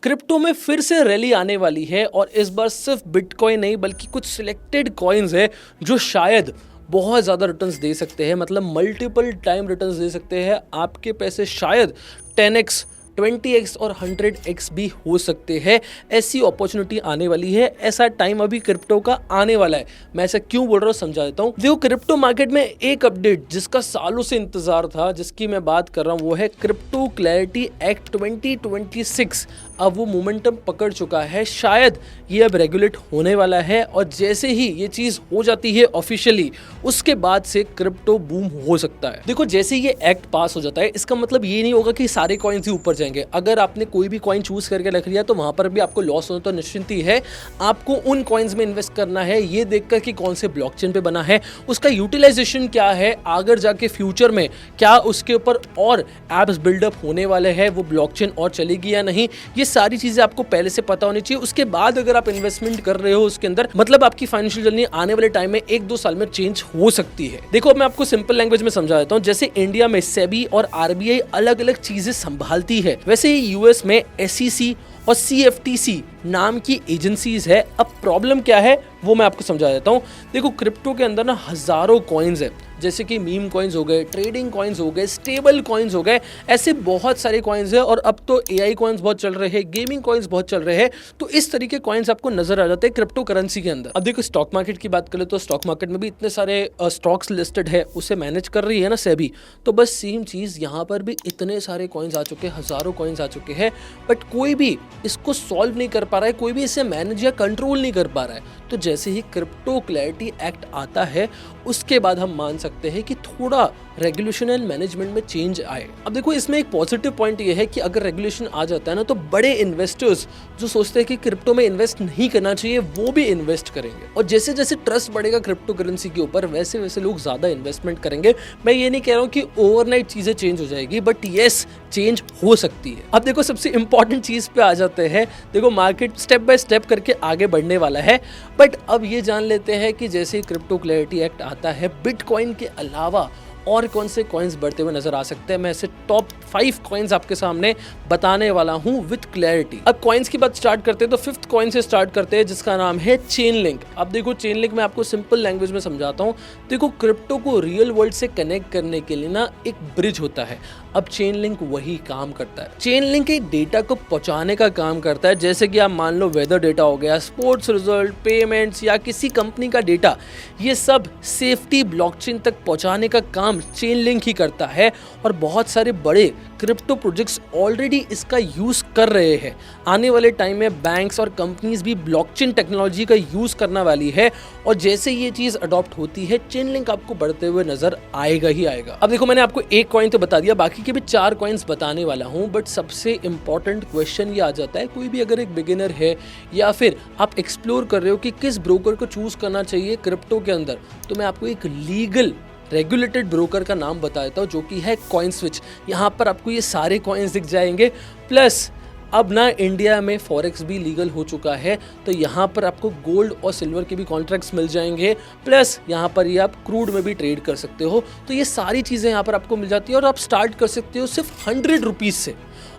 Crypto में फिर से रैली आने वाली है और इस बार सिर्फ बिटकॉइन नहीं बल्कि कुछ सिलेक्टेड कॉइन्स है जो शायद बहुत ज़्यादा रिटर्न्स दे सकते हैं, मतलब मल्टीपल टाइम रिटर्न्स दे सकते हैं। आपके पैसे शायद 10x 20x और 100x भी हो सकते हैं। ऐसी अपॉर्चुनिटी आने वाली है, ऐसा टाइम अभी क्रिप्टो का आने वाला है। मैं ऐसा क्यों बोल रहा हूँ समझा देता हूँ। देखो, क्रिप्टो मार्केट में एक अपडेट जिसका सालों से इंतजार था, जिसकी मैं बात कर रहा हूँ, वो है क्रिप्टो क्लैरिटी एक्ट 2026। अब वो मोमेंटम पकड़ चुका है, शायद ये अब रेगुलेट होने वाला है और जैसे ही ये चीज़ हो जाती है ऑफिशियली, उसके बाद से क्रिप्टो बूम हो सकता है। देखो, जैसे ये एक्ट पास हो जाता है, इसका मतलब ये नहीं होगा कि सारे कॉइन्स ही ऊपर जाएंगे। अगर आपने कोई भी कॉइन चूज करके रख लिया तो वहां पर भी आपको लॉस होना तो निश्चित ही है। आपको उन कॉइन्स में इन्वेस्ट करना है ये देखकर कि कौन से ब्लॉकचेन पे बना है, उसका यूटिलाइजेशन क्या है, आगे जाके फ्यूचर में क्या उसके ऊपर और एप्स बिल्डअप होने वाले हैं, वो ब्लॉकचेन और चलेगी या नहीं, ये सारी चीजें आपको पहले से पता होनी चाहिए। उसके बाद अगर आप इन्वेस्टमेंट कर रहे हो उसके अंदर, मतलब आपकी फाइनेंशियल जर्नी आने वाले टाइम में 1-2 साल में चेंज हो सकती है। देखो, मैं आपको सिंपल लैंग्वेज में समझा देता हूँ। जैसे इंडिया में सेबी और आरबीआई अलग अलग चीजें संभालती है, वैसे ही यूएस में एसईसी और सीएफटीसी नाम की एजेंसीज है। अब प्रॉब्लम क्या है वो मैं आपको समझा देता हूँ। देखो, क्रिप्टो के अंदर ना हजारों कॉइन्स है, जैसे कि मीम कॉइन्स हो गए, ट्रेडिंग कॉइन्स हो गए, स्टेबल कॉइन्स हो गए, ऐसे बहुत सारे कॉइन्स है। और अब तो एआई कॉइन्स बहुत चल रहे हैं, गेमिंग कॉइन्स बहुत चल रहे हैं, तो इस तरीके कॉइन्स आपको नजर आ जाते हैं क्रिप्टो करेंसी के अंदर। अब देखो, स्टॉक मार्केट की बात करें तो स्टॉक मार्केट में भी इतने सारे स्टॉक्स लिस्टेड है, उसे मैनेज कर रही है ना सेबी। तो बस सेम चीज यहाँ पर भी इतने सारे कॉइन्स आ चुके हैं, हजारों कॉइन्स आ चुके हैं, बट कोई भी इसको सॉल्व नहीं कर पा रहा है, कोई भी इसे मैनेज या कंट्रोल नहीं कर पा रहा है। तो जैसे ही क्रिप्टो क्लैरिटी एक्ट आता है, उसके बाद हम मान सकते हैं कि थोड़ा रेगुलेशन एंड मैनेजमेंट में चेंज आए। अब देखो, इसमें एक पॉजिटिव पॉइंट ये है कि अगर रेगुलेशन आ जाता है ना, तो बड़े इन्वेस्टर्स जो सोचते हैं कि क्रिप्टो में इन्वेस्ट नहीं करना चाहिए, वो भी इन्वेस्ट करेंगे। और जैसे जैसे ट्रस्ट बढ़ेगा क्रिप्टो करेंसी के ऊपर, वैसे वैसे लोग ज्यादा इन्वेस्टमेंट करेंगे। मैं ये नहीं कह रहा हूँ कि ओवरनाइट चीजें चेंज हो जाएगी, बट येस, चेंज हो सकती है। अब देखो, सबसे इंपॉर्टेंट चीज पे आ जाते हैं। देखो, मार्केट स्टेप बाय स्टेप करके आगे बढ़ने वाला है, बट अब ये जान लेते हैं कि जैसे क्रिप्टो क्लैरिटी एक्ट आता है, बिटकॉइन के अलावा और कौन से कॉइन्स बढ़ते हुए नजर आ सकते हैं। मैं ऐसे टॉप 5 कॉइन्स आपके सामने बताने वाला हूं विद क्लैरिटी। अब कॉइन्स की बात स्टार्ट करते हैं तो 5th कॉइन से स्टार्ट करते हैं, जिसका नाम है चेन लिंक। अब देखो, चेन लिंक मैं आपको सिंपल लैंग्वेज में समझाता हूं। देखो, क्रिप्टो को रियल वर्ल्ड से कनेक्ट करने के लिए ना एक ब्रिज होता है। अब चेन लिंक वही काम करता है। चेन लिंक एक डेटा को पहुंचाने का काम करता है, जैसे कि आप मान लो वेदर डेटा हो गया, स्पोर्ट्स रिजल्ट, पेमेंट्स या किसी कंपनी का डेटा, ये सब सेफ्टी ब्लॉकचेन तक पहुंचाने का काम चेन लिंक ही करता है। और बहुत सारे बड़े क्रिप्टो प्रोजेक्ट्स ऑलरेडी इसका यूज कर रहे हैं। आने वाले टाइम में बैंक्स और कंपनीज भी ब्लॉकचेन टेक्नोलॉजी का यूज करने वाली है, और जैसे ये चीज अडॉप्ट होती है, चेन लिंक आपको बढ़ते हुए नजर आएगा ही आएगा। अब देखो, मैंने आपको एक कॉइन तो बता दिया, बाकी के भी 4 कॉइन्स बताने वाला हूं, बट सबसे इंपॉर्टेंट क्वेश्चन ये आ जाता है, कोई भी अगर एक बिगिनर है या फिर आप एक्सप्लोर कर रहे हो कि किस ब्रोकर को चूज करना चाहिए क्रिप्टो के अंदर, तो मैं आपको एक लीगल रेगुलेटेड ब्रोकर का नाम बता देता हूँ, जो कि है कॉइनस्विच। यहाँ पर आपको ये सारे कॉइन्स दिख जाएंगे। प्लस अब ना इंडिया में फॉरेक्स भी लीगल हो चुका है, तो यहाँ पर आपको गोल्ड और सिल्वर के भी कॉन्ट्रैक्ट्स मिल जाएंगे। प्लस यहाँ पर ये आप क्रूड में भी ट्रेड कर सकते हो। तो ये सारी चीज़ें यहाँ पर आपको मिल जाती है, और आप स्टार्ट कर सकते हो सिर्फ 100 रुपीज़ से,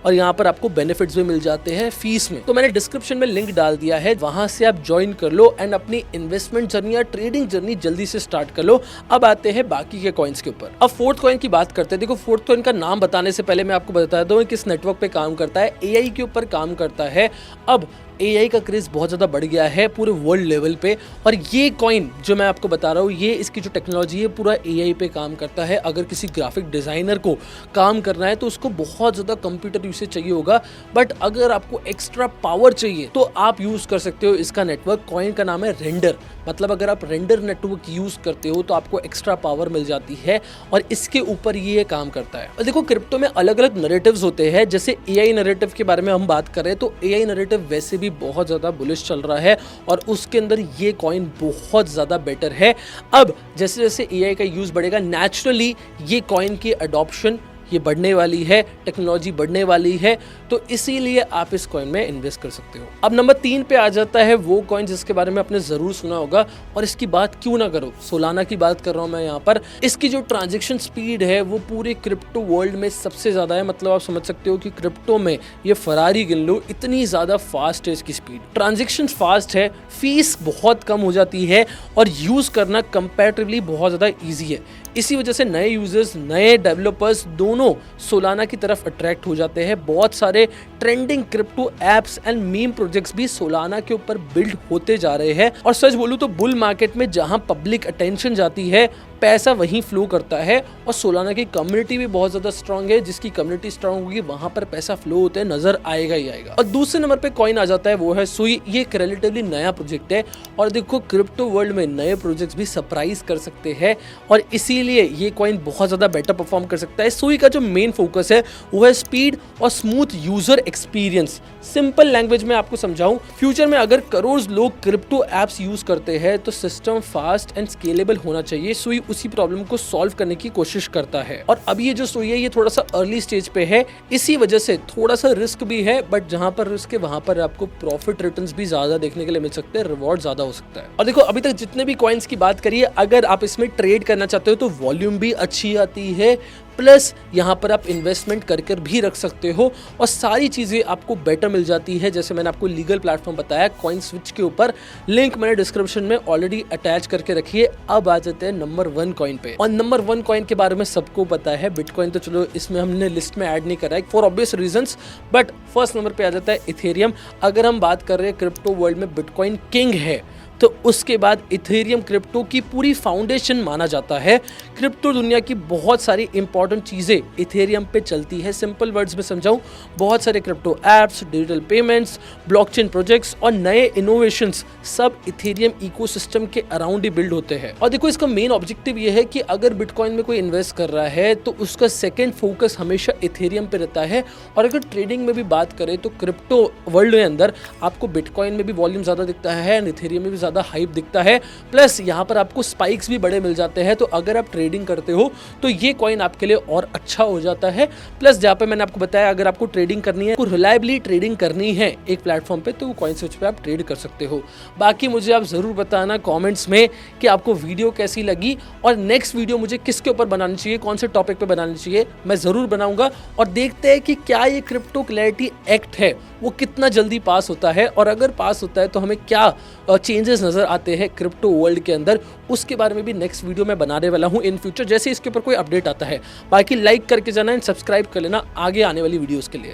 और यहाँ पर आपको बेनिफिट्स भी मिल जाते हैं फीस में। तो मैंने डिस्क्रिप्शन में लिंक डाल दिया है, वहां से आप ज्वाइन कर लो एंड अपनी इन्वेस्टमेंट जर्नी या ट्रेडिंग जर्नी जल्दी से स्टार्ट कर लो। अब आते हैं बाकी के कॉइन्स के ऊपर। अब 4th कॉइन की बात करते हैं। देखो, 4th कॉइन का नाम बताने से पहले मैं आपको बता दूं किस नेटवर्क पे काम करता है। एआई के ऊपर काम करता है। अब एआई का क्रेज बहुत ज़्यादा बढ़ गया है पूरे वर्ल्ड लेवल पे, और ये कॉइन जो मैं आपको बता रहा हूँ, ये इसकी जो टेक्नोलॉजी है पूरा एआई पे काम करता है। अगर किसी ग्राफिक डिज़ाइनर को काम करना है तो उसको बहुत ज़्यादा कंप्यूटर यूसेज चाहिए होगा, बट अगर आपको एक्स्ट्रा पावर चाहिए तो आप यूज़ कर सकते हो इसका नेटवर्क। कॉइन का नाम है रेंडर, मतलब अगर आप रेंडर नेटवर्क यूज़ करते हो तो आपको एक्स्ट्रा पावर मिल जाती है, और इसके ऊपर ये काम करता है। और देखो, क्रिप्टो में अलग अलग नैरेटिव्स होते हैं। जैसे एआई नैरेटिव के बारे में हम बात कर रहे हैं, तो एआई नैरेटिव वैसे भी बहुत ज्यादा बुलिश चल रहा है, और उसके अंदर ये कॉइन बहुत ज्यादा बेटर है। अब जैसे जैसे एआई का यूज बढ़ेगा, नेचुरली ये कॉइन की अडॉप्शन ये बढ़ने वाली है, टेक्नोलॉजी बढ़ने वाली है, तो इसीलिए आप इस कॉइन में इन्वेस्ट कर सकते हो। अब नंबर 3 पे आ जाता है वो कॉइन जिसके बारे में आपने ज़रूर सुना होगा, और इसकी बात क्यों ना करो, सोलाना की बात कर रहा हूँ मैं यहाँ पर। इसकी जो ट्रांजेक्शन स्पीड है वो पूरे क्रिप्टो वर्ल्ड में सबसे ज़्यादा है। मतलब आप समझ सकते हो कि क्रिप्टो में ये फरारी गिन लो, इतनी ज़्यादा फास्ट है इसकी स्पीड। ट्रांजेक्शन फास्ट है, फीस बहुत कम हो जाती है और यूज़ करना कंपैरेटिवली बहुत ज़्यादा ईजी है। इसी वजह से नए यूजर्स, नए डेवलपर्स दोनों सोलाना की तरफ अट्रैक्ट हो जाते हैं। बहुत सारे trending crypto apps and meme projects भी सोलाना के ऊपर बिल्ड होते जा रहे हैं। और सच बोलूं तो बुल मार्केट में जहां पब्लिक अटेंशन जाती है, पैसा वहीं फ्लो करता है। और सोलाना की कम्युनिटी भी बहुत ज़्यादा स्ट्रांग है। जिसकी कम्युनिटी स्ट्रांग होगी वहां पर पैसा फ्लो होते नजर आएगा ही आएगा। और दूसरे नंबर पे कॉइन आ जाता है, वो है सुई। ये एक रिलेटिवली नया प्रोजेक्ट है और देखो क्रिप्टो वर्ल्ड में नए प्रोजेक्ट्स भी सरप्राइज कर सकते हैं और इसीलिए ये कॉइन बहुत ज़्यादा बेटर परफॉर्म कर सकता है। सुई का जो मेन फोकस है वो है स्पीड और smooth user experience. Simple language में आपको समझाऊं, फ्यूचर में अगर करोड़ लोग क्रिप्टो एप्स यूज करते हैं तो सिस्टम फास्ट एंड स्केलेबल होना चाहिए। सुई उसी प्रॉब्लम को सॉल्व करने की कोशिश करता है। और अब ये जो सुई है ये थोड़ा सा अर्ली स्टेज पे है, इसी वजह से थोड़ा सा रिस्क भी है, बट जहां पर रिस्क है वहां पर आपको प्रॉफिट रिटर्न्स भी ज्यादा देखने के लिए मिल सकते हैं, रिवॉर्ड ज्यादा हो सकता है। और देखो अभी तक जितने भी कॉइन्स की बात करिए, अगर आप इसमें ट्रेड करना चाहते हो तो वॉल्यूम भी अच्छी आती है, प्लस यहाँ पर आप इन्वेस्टमेंट कर भी रख सकते हो और सारी चीज़ें आपको बेटर मिल जाती है। जैसे मैंने आपको लीगल प्लेटफॉर्म बताया कॉइन स्विच के ऊपर, लिंक मैंने डिस्क्रिप्शन में ऑलरेडी अटैच करके रखी है। अब आ जाते हैं नंबर 1 कॉइन पे। और नंबर 1 कॉइन के बारे में सबको पता है, बिटकॉइन। तो चलो इसमें हमने लिस्ट में ऐड नहीं करा है for obvious reasons, but first number पे आ जाता है इथेरियम। अगर हम बात कर रहे हैं क्रिप्टो वर्ल्ड में बिटकॉइन किंग है, तो उसके बाद इथेरियम क्रिप्टो की पूरी फाउंडेशन माना जाता है। क्रिप्टो दुनिया की बहुत सारी इंपॉर्टेंट चीज़ें इथेरियम पे चलती है। सिंपल वर्ड्स में समझाऊं, बहुत सारे crypto apps, digital payments, blockchain projects और नए इनोवेशंस सब इथेरियम इकोसिस्टम के अराउंड ही बिल्ड होते हैं। और देखो इसका मेन ऑब्जेक्टिव ये है कि अगर बिटकॉइन में कोई इन्वेस्ट कर रहा है तो उसका सेकेंड फोकस हमेशा इथेरियम पे रहता है। और अगर ट्रेडिंग में भी बात करें तो क्रिप्टो वर्ल्ड के अंदर आपको बिटकॉइन में भी वॉल्यूम ज़्यादा दिखता है एंड इथेरियम में भी ज़्यादा हाइप दिखता है, प्लस यहाँ पर आपको स्पाइक्स भी बड़े मिल जाते हैं। तो अगर आप ट्रेडिंग करते हो तो ये कॉइन आपके लिए और अच्छा हो जाता है। प्लस जहाँ पे मैंने आपको बताया, अगर आपको ट्रेडिंग करनी है, रिलायबली ट्रेडिंग करनी है एक प्लेटफॉर्म पे, तो कॉइन स्विच पे आप ट्रेड कर सकते हो। बाकी मुझे आप ज़रूर बताना कॉमेंट्स में कि आपको वीडियो कैसी लगी और नेक्स्ट वीडियो मुझे किसके ऊपर बनानी चाहिए, कौन से टॉपिक पे बनानी चाहिए, मैं ज़रूर बनाऊंगा। और देखते हैं कि क्या ये क्रिप्टो क्लैरिटी एक्ट है वो कितना जल्दी पास होता है, और अगर पास होता है तो हमें क्या चेंजेस नज़र आते हैं क्रिप्टो वर्ल्ड के अंदर, उसके बारे में भी नेक्स्ट वीडियो में बनाने वाला हूं इन फ्यूचर, जैसे इसके ऊपर कोई अपडेट आता है। बाकी लाइक करके जाना एंड सब्सक्राइब कर लेना आगे आने वाली वीडियोस के लिए।